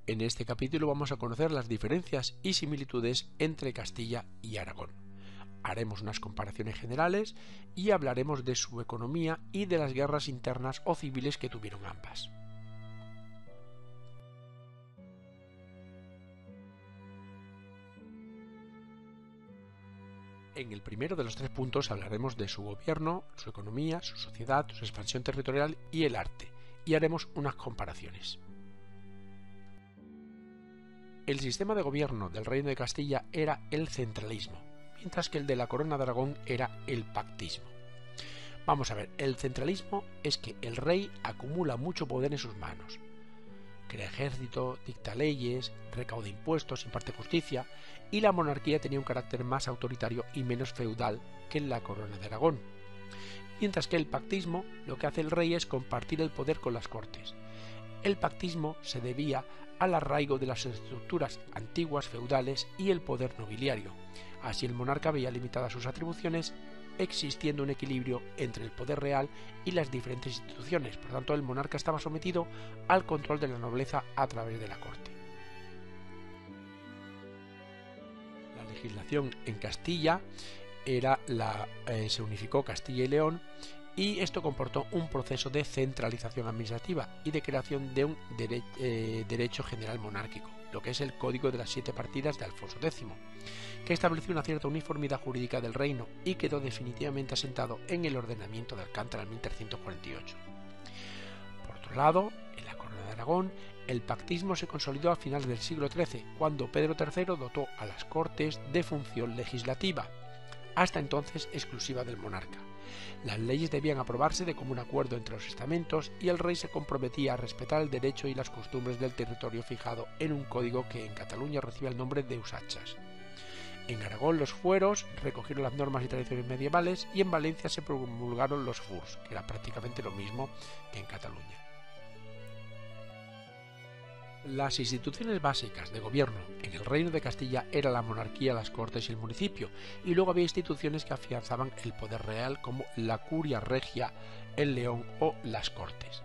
En este capítulo vamos a conocer las diferencias y similitudes entre Castilla y Aragón. Haremos unas comparaciones generales y hablaremos de su economía y de las guerras internas o civiles que tuvieron ambas. En el primero de los tres puntos hablaremos de su gobierno, su economía, su sociedad, su expansión territorial y el arte, y haremos unas comparaciones. El sistema de gobierno del Reino de Castilla era el centralismo, mientras que el de la Corona de Aragón era el pactismo. Vamos a ver, el centralismo es que el rey acumula mucho poder en sus manos. Crea ejército, dicta leyes, recauda impuestos, imparte justicia, y la monarquía tenía un carácter más autoritario y menos feudal que en la Corona de Aragón. Mientras que el pactismo, lo que hace el rey es compartir el poder con las cortes. El pactismo se debía al arraigo de las estructuras antiguas feudales y el poder nobiliario. Así el monarca veía limitadas sus atribuciones, existiendo un equilibrio entre el poder real y las diferentes instituciones. Por tanto, el monarca estaba sometido al control de la nobleza a través de la corte. La legislación en Castilla se unificó Castilla y León, y esto comportó un proceso de centralización administrativa y de creación de un derecho general monárquico, lo que es el Código de las 7 Partidas de Alfonso X, que estableció una cierta uniformidad jurídica del reino y quedó definitivamente asentado en el ordenamiento de Alcántara en 1348. Por otro lado, en la Corona de Aragón, el pactismo se consolidó a finales del siglo XIII, cuando Pedro III dotó a las Cortes de función legislativa, hasta entonces exclusiva del monarca. Las leyes debían aprobarse de común acuerdo entre los estamentos y el rey se comprometía a respetar el derecho y las costumbres del territorio fijado en un código que en Cataluña recibe el nombre de usachas. En Aragón los fueros recogieron las normas y tradiciones medievales y en Valencia se promulgaron los furs, que era prácticamente lo mismo que en Cataluña. Las instituciones básicas de gobierno en el Reino de Castilla era la monarquía, las cortes y el municipio, y luego había instituciones que afianzaban el poder real como la curia regia, el león o las cortes.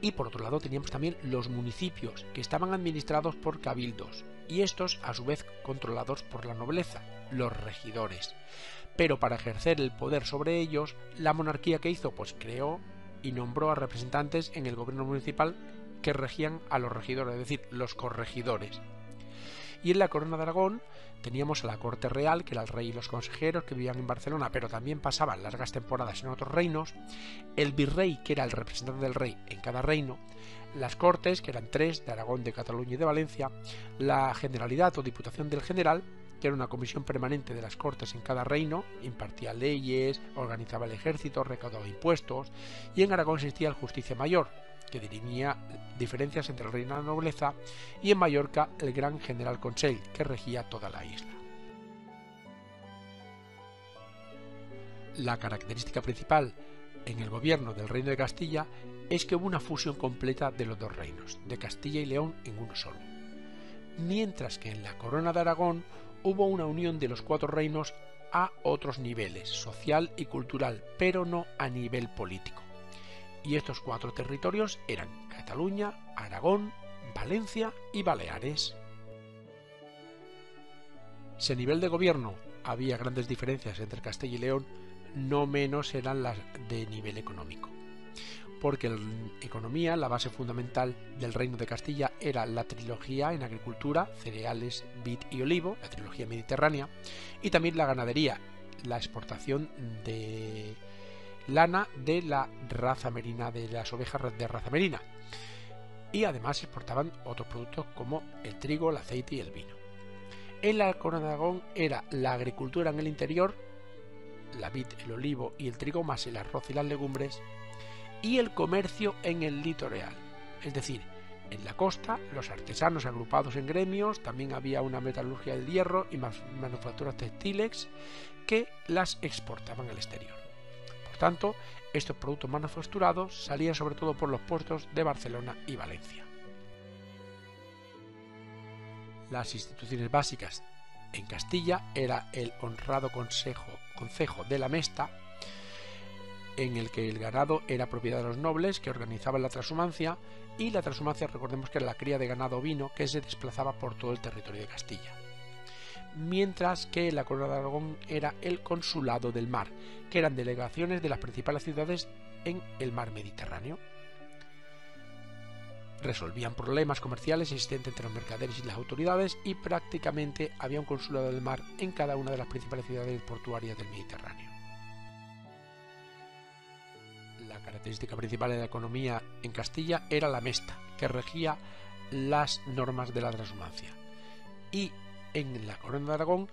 Y por otro lado teníamos también los municipios, que estaban administrados por cabildos, y estos a su vez controlados por la nobleza, los regidores. Pero para ejercer el poder sobre ellos, la monarquía ¿qué hizo? Pues creó y nombró a representantes en el gobierno municipal que regían a los regidores, es decir, los corregidores. Y en la Corona de Aragón teníamos a la corte real, que era el rey y los consejeros que vivían en Barcelona, pero también pasaban largas temporadas en otros reinos, el virrey, que era el representante del rey en cada reino, las cortes, que eran 3, de Aragón, de Cataluña y de Valencia, la Generalidad o Diputación del General, que era una comisión permanente de las cortes en cada reino, impartía leyes, organizaba el ejército, recaudaba impuestos, y en Aragón existía el Justicia Mayor, que dirimía diferencias entre el reino y la nobleza, y en Mallorca el Gran General Consell, que regía toda la isla. La característica principal en el gobierno del Reino de Castilla es que hubo una fusión completa de los dos reinos, de Castilla y León en uno solo, mientras que en la Corona de Aragón hubo una unión de los 4 reinos a otros niveles, social y cultural, pero no a nivel político. Y estos 4 territorios eran Cataluña, Aragón, Valencia y Baleares. Si a nivel de gobierno había grandes diferencias entre Castilla y León, no menos eran las de nivel económico, porque en economía la base fundamental del Reino de Castilla era la trilogía en agricultura, cereales, vid y olivo, la trilogía mediterránea, y también la ganadería, la exportación de lana de la raza merina, de las ovejas de raza merina, y además exportaban otros productos como el trigo, el aceite y el vino. En la Corona de Aragón era la agricultura en el interior, la vid, el olivo y el trigo, más el arroz y las legumbres, y el comercio en el litoral, es decir, en la costa los artesanos agrupados en gremios, también había una metalurgia del hierro y manufacturas textiles que las exportaban al exterior. Por tanto, estos productos manufacturados salían sobre todo por los puertos de Barcelona y Valencia. Las instituciones básicas en Castilla era el honrado Concejo de la Mesta, en el que el ganado era propiedad de los nobles que organizaban la trashumancia, y la trashumancia, recordemos que era la cría de ganado ovino que se desplazaba por todo el territorio de Castilla. Mientras que la Corona de Aragón era el Consulado del Mar, que eran delegaciones de las principales ciudades en el mar Mediterráneo. Resolvían problemas comerciales existentes entre los mercaderes y las autoridades, y prácticamente había un consulado del mar en cada una de las principales ciudades portuarias del Mediterráneo. La característica principal de la economía en Castilla era la mesta, que regía las normas de la trashumancia, y en la Corona de Aragón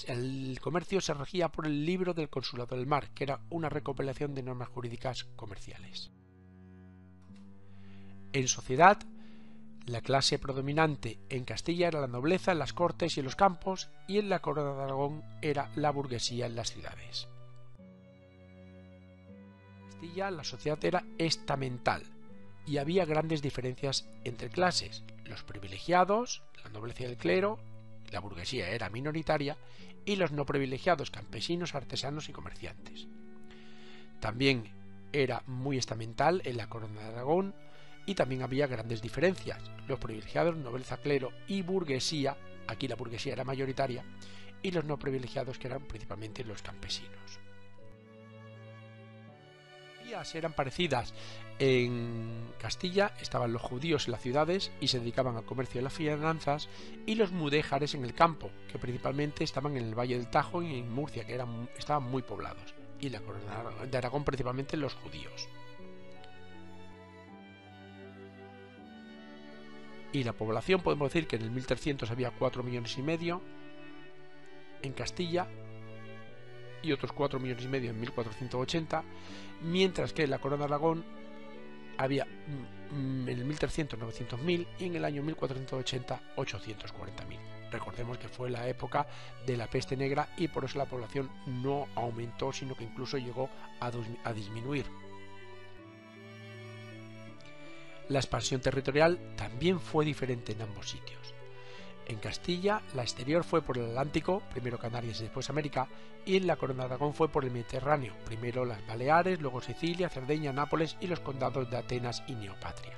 el comercio se regía por el libro del Consulado del Mar, que era una recopilación de normas jurídicas comerciales. En sociedad, la clase predominante en Castilla era la nobleza en las cortes y en los campos, y en la Corona de Aragón era la burguesía en las ciudades. En Castilla la sociedad era estamental y había grandes diferencias entre clases. Los privilegiados, la nobleza y el clero, la burguesía era minoritaria, y los no privilegiados, campesinos, artesanos y comerciantes. También era muy estamental en la Corona de Aragón, y también había grandes diferencias. Los privilegiados, nobleza, clero y burguesía, aquí la burguesía era mayoritaria, y los no privilegiados, que eran principalmente los campesinos. Eran parecidas. En Castilla estaban los judíos en las ciudades y se dedicaban al comercio y las finanzas, y los mudéjares en el campo, que principalmente estaban en el Valle del Tajo y en Murcia, que estaban muy poblados, y la Corona de Aragón principalmente los judíos. Y la población, podemos decir que en el 1300 había 4,5 millones en Castilla, y otros 4,5 millones en 1480, mientras que en la Corona de Aragón había en el 1300 900.000 y en el año 1480 840.000. Recordemos que fue la época de la peste negra, y por eso la población no aumentó, sino que incluso llegó a disminuir. La expansión territorial también fue diferente en ambos sitios. En Castilla, la exterior fue por el Atlántico, primero Canarias y después América, y en la Corona de Aragón fue por el Mediterráneo, primero las Baleares, luego Sicilia, Cerdeña, Nápoles y los condados de Atenas y Neopatria.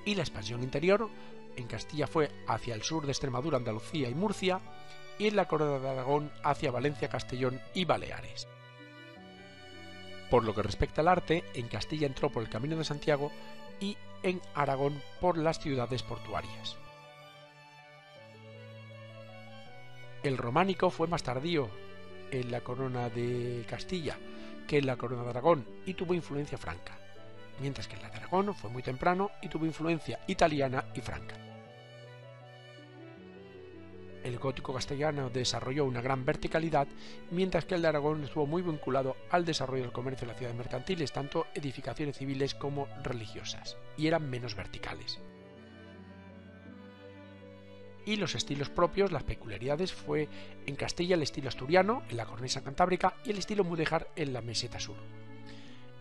Y la expansión interior en Castilla fue hacia el sur de Extremadura, Andalucía y Murcia, y en la Corona de Aragón hacia Valencia, Castellón y Baleares. Por lo que respecta al arte, en Castilla entró por el Camino de Santiago y en Aragón por las ciudades portuarias. El románico fue más tardío en la Corona de Castilla que en la Corona de Aragón y tuvo influencia franca, mientras que en la de Aragón fue muy temprano y tuvo influencia italiana y franca. El gótico castellano desarrolló una gran verticalidad, mientras que el de Aragón estuvo muy vinculado al desarrollo del comercio de las ciudades mercantiles, tanto edificaciones civiles como religiosas, y eran menos verticales. Y los estilos propios, las peculiaridades, fue en Castilla el estilo asturiano, en la cornisa cantábrica, y el estilo mudéjar en la meseta sur.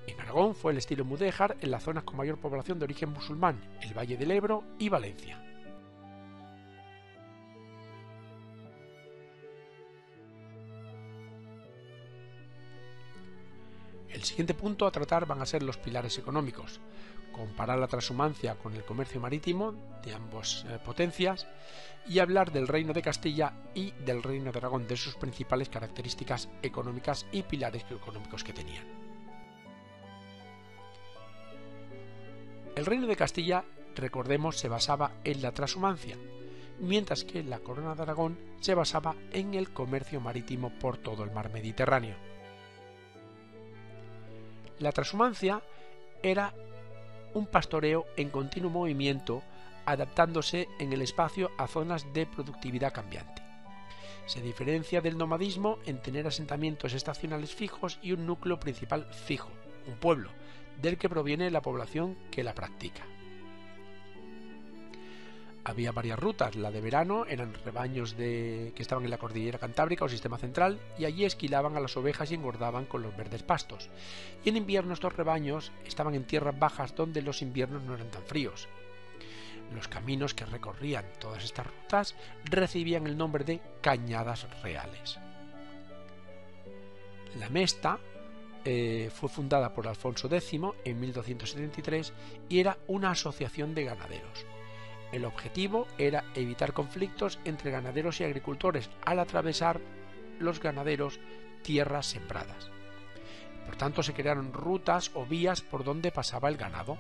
En Aragón fue el estilo mudéjar en las zonas con mayor población de origen musulmán, el Valle del Ebro y Valencia. El siguiente punto a tratar van a ser los pilares económicos, comparar la trashumancia con el comercio marítimo de ambas potencias, y hablar del Reino de Castilla y del Reino de Aragón, de sus principales características económicas y pilares económicos que tenían. El Reino de Castilla, recordemos, se basaba en la trashumancia, mientras que la Corona de Aragón se basaba en el comercio marítimo por todo el mar Mediterráneo. La trashumancia era un pastoreo en continuo movimiento, adaptándose en el espacio a zonas de productividad cambiante. Se diferencia del nomadismo en tener asentamientos estacionales fijos y un núcleo principal fijo, un pueblo, del que proviene la población que la practica. Había varias rutas. La de verano eran rebaños que estaban en la cordillera cantábrica o sistema central, y allí esquilaban a las ovejas y engordaban con los verdes pastos. Y en invierno estos rebaños estaban en tierras bajas donde los inviernos no eran tan fríos. Los caminos que recorrían todas estas rutas recibían el nombre de cañadas reales. La Mesta fue fundada por Alfonso X en 1273 y era una asociación de ganaderos. El objetivo era evitar conflictos entre ganaderos y agricultores al atravesar los ganaderos tierras sembradas. Por tanto, se crearon rutas o vías por donde pasaba el ganado.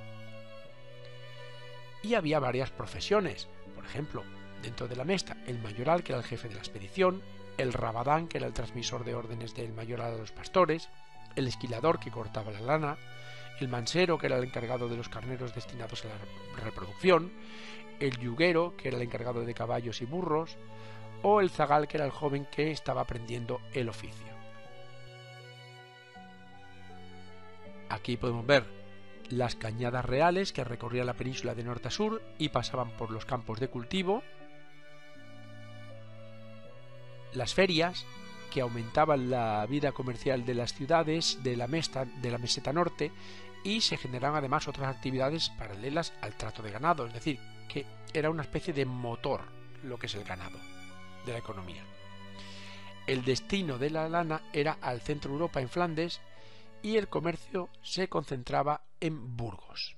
Y había varias profesiones. Por ejemplo, dentro de la Mesta, el mayoral, que era el jefe de la expedición, el rabadán, que era el transmisor de órdenes del mayoral a los pastores, el esquilador, que cortaba la lana, el mansero, que era el encargado de los carneros destinados a la reproducción, el yuguero, que era el encargado de caballos y burros, o el zagal, que era el joven que estaba aprendiendo el oficio. Aquí podemos ver las cañadas reales que recorrían la península de norte a sur y pasaban por los campos de cultivo, las ferias que aumentaban la vida comercial de las ciudades de la meseta norte, y se generaban además otras actividades paralelas al trato de ganado, es decir, que era una especie de motor lo que es el ganado de la economía. El destino de la lana era al centro de Europa, en Flandes, y el comercio se concentraba en Burgos.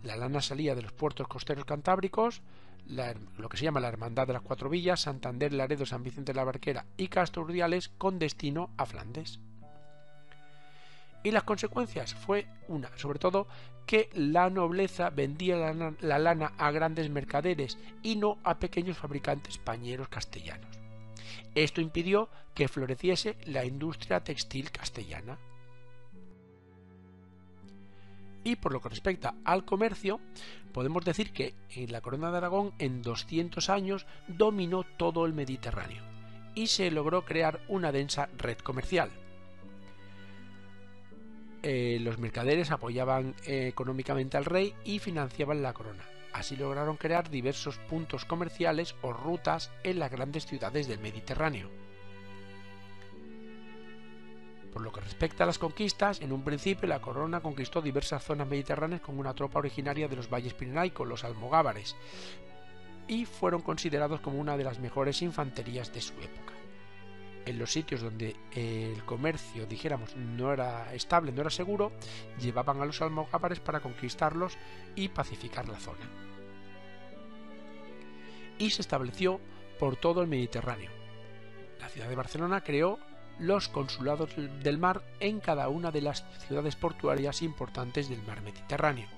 La lana salía de los puertos costeros cantábricos, lo que se llama la Hermandad de las Cuatro Villas, Santander, Laredo, San Vicente de la Barquera y Castro Urdiales, con destino a Flandes. Y las consecuencias fue sobre todo, que la nobleza vendía la lana a grandes mercaderes y no a pequeños fabricantes pañeros castellanos. Esto impidió que floreciese la industria textil castellana. Y por lo que respecta al comercio, podemos decir que en la Corona de Aragón en 200 años dominó todo el Mediterráneo y se logró crear una densa red comercial. Los mercaderes apoyaban económicamente al rey y financiaban la corona. Así lograron crear diversos puntos comerciales o rutas en las grandes ciudades del Mediterráneo. Por lo que respecta a las conquistas, en un principio la corona conquistó diversas zonas mediterráneas con una tropa originaria de los valles pirenaicos, los almogávares, y fueron considerados como una de las mejores infanterías de su época. En los sitios donde el comercio, dijéramos, no era estable, no era seguro, llevaban a los almogávares para conquistarlos y pacificar la zona. Y se estableció por todo el Mediterráneo. La ciudad de Barcelona creó los consulados del mar en cada una de las ciudades portuarias importantes del mar Mediterráneo.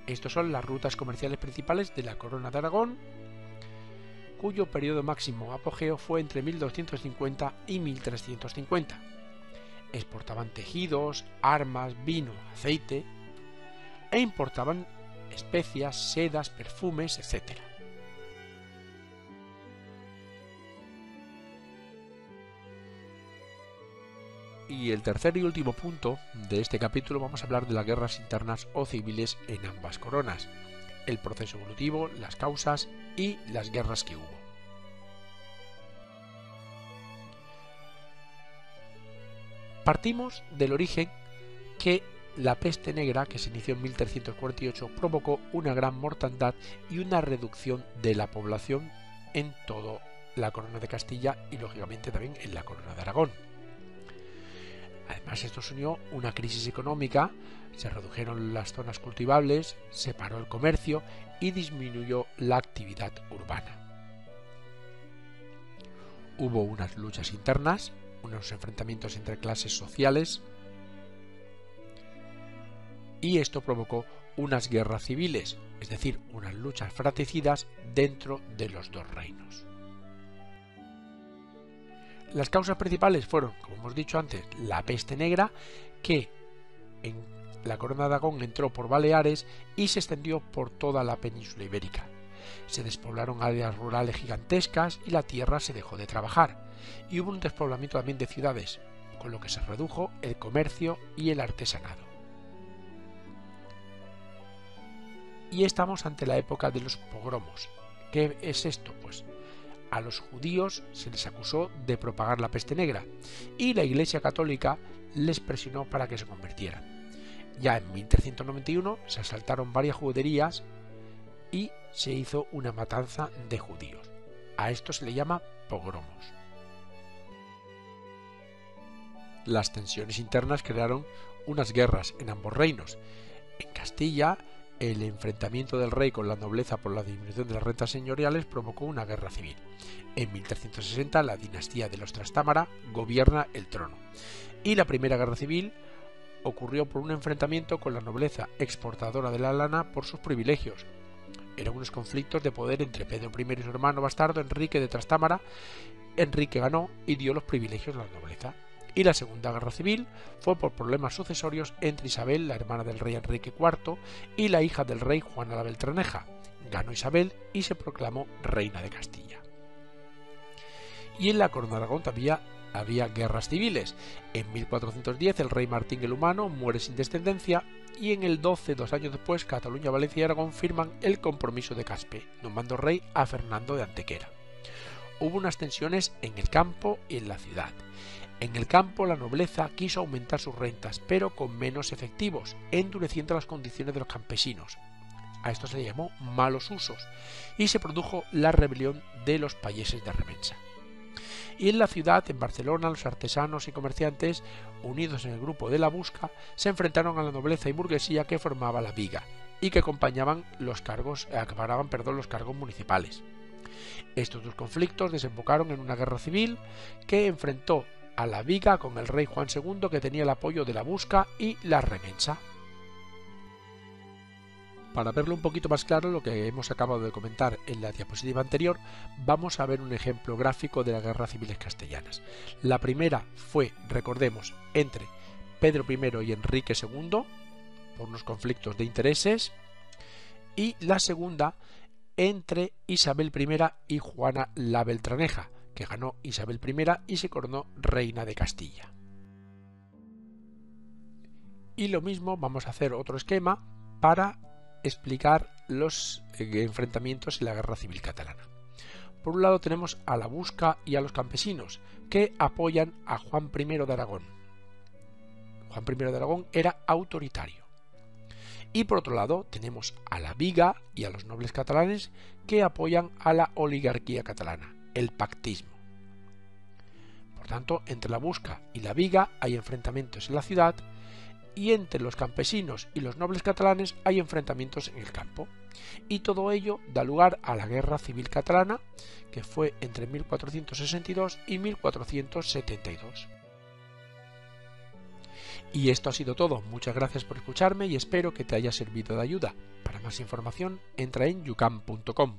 Estas son las rutas comerciales principales de la Corona de Aragón, cuyo periodo máximo apogeo fue entre 1250 y 1350. Exportaban tejidos, armas, vino, aceite, e importaban especias, sedas, perfumes, etc. Y el tercer y último punto de este capítulo, vamos a hablar de las guerras internas o civiles en ambas coronas, el proceso evolutivo, las causas y las guerras que hubo. Partimos del origen que la peste negra, que se inició en 1348, provocó una gran mortandad y una reducción de la población en toda la corona de Castilla y lógicamente también en la corona de Aragón. Además, esto se unió una crisis económica, se redujeron las zonas cultivables, se paró el comercio y disminuyó la actividad urbana. Hubo unas luchas internas, unos enfrentamientos entre clases sociales, y esto provocó unas guerras civiles, es decir, unas luchas fratricidas dentro de los dos reinos. Las causas principales fueron, como hemos dicho antes, la peste negra, que en la corona de Aragón entró por Baleares y se extendió por toda la península ibérica. Se despoblaron áreas rurales gigantescas y la tierra se dejó de trabajar, y hubo un despoblamiento también de ciudades, con lo que se redujo el comercio y el artesanado. Y estamos ante la época de los pogromos. ¿Qué es esto? Pues a los judíos se les acusó de propagar la peste negra y la Iglesia Católica les presionó para que se convirtieran. Ya en 1391 se asaltaron varias juderías y se hizo una matanza de judíos. A esto se le llama pogromos. Las tensiones internas crearon unas guerras en ambos reinos. En Castilla, el enfrentamiento del rey con la nobleza por la disminución de las rentas señoriales provocó una guerra civil. En 1360, la dinastía de los Trastámara gobierna el trono. Y la primera guerra civil ocurrió por un enfrentamiento con la nobleza exportadora de la lana por sus privilegios. Eran unos conflictos de poder entre Pedro I y su hermano bastardo Enrique de Trastámara. Enrique ganó y dio los privilegios a la nobleza. Y la segunda guerra civil fue por problemas sucesorios entre Isabel, la hermana del rey Enrique IV, y la hija del rey Juana la Beltraneja. Ganó Isabel y se proclamó reina de Castilla. Y en la corona de Aragón también había guerras civiles. En 1410 el rey Martín el Humano muere sin descendencia y en el 12, 2 años después, Cataluña, Valencia y Aragón firman el Compromiso de Caspe, nombrando rey a Fernando de Antequera. Hubo unas tensiones en el campo y en la ciudad. En el campo la nobleza quiso aumentar sus rentas, pero con menos efectivos, endureciendo las condiciones de los campesinos. A esto se le llamó malos usos y se produjo la rebelión de los payeses de Remensa. Y en la ciudad, en Barcelona, los artesanos y comerciantes, unidos en el grupo de la Busca, se enfrentaron a la nobleza y burguesía que formaba la Viga y que acaparaban los cargos municipales. Estos dos conflictos desembocaron en una guerra civil que enfrentó a la Viga con el rey Juan II, que tenía el apoyo de la Busca y la Remensa. Para verlo un poquito más claro, lo que hemos acabado de comentar en la diapositiva anterior, vamos a ver un ejemplo gráfico de las guerras civiles castellanas. La primera fue, recordemos, entre Pedro I y Enrique II, por unos conflictos de intereses, y la segunda entre Isabel I y Juana la Beltraneja, que ganó Isabel I y se coronó reina de Castilla. Y lo mismo vamos a hacer otro esquema para explicar los enfrentamientos en la guerra civil catalana. Por un lado tenemos a la Busca y a los campesinos, que apoyan a Juan I de Aragón. Juan I de Aragón era autoritario. Y por otro lado tenemos a la Viga y a los nobles catalanes, que apoyan a la oligarquía catalana, el pactismo. Por tanto, entre la Busca y la Viga hay enfrentamientos en la ciudad, y entre los campesinos y los nobles catalanes hay enfrentamientos en el campo. Y todo ello da lugar a la Guerra Civil Catalana, que fue entre 1462 y 1472. Y esto ha sido todo. Muchas gracias por escucharme y espero que te haya servido de ayuda. Para más información, entra en youcam.com.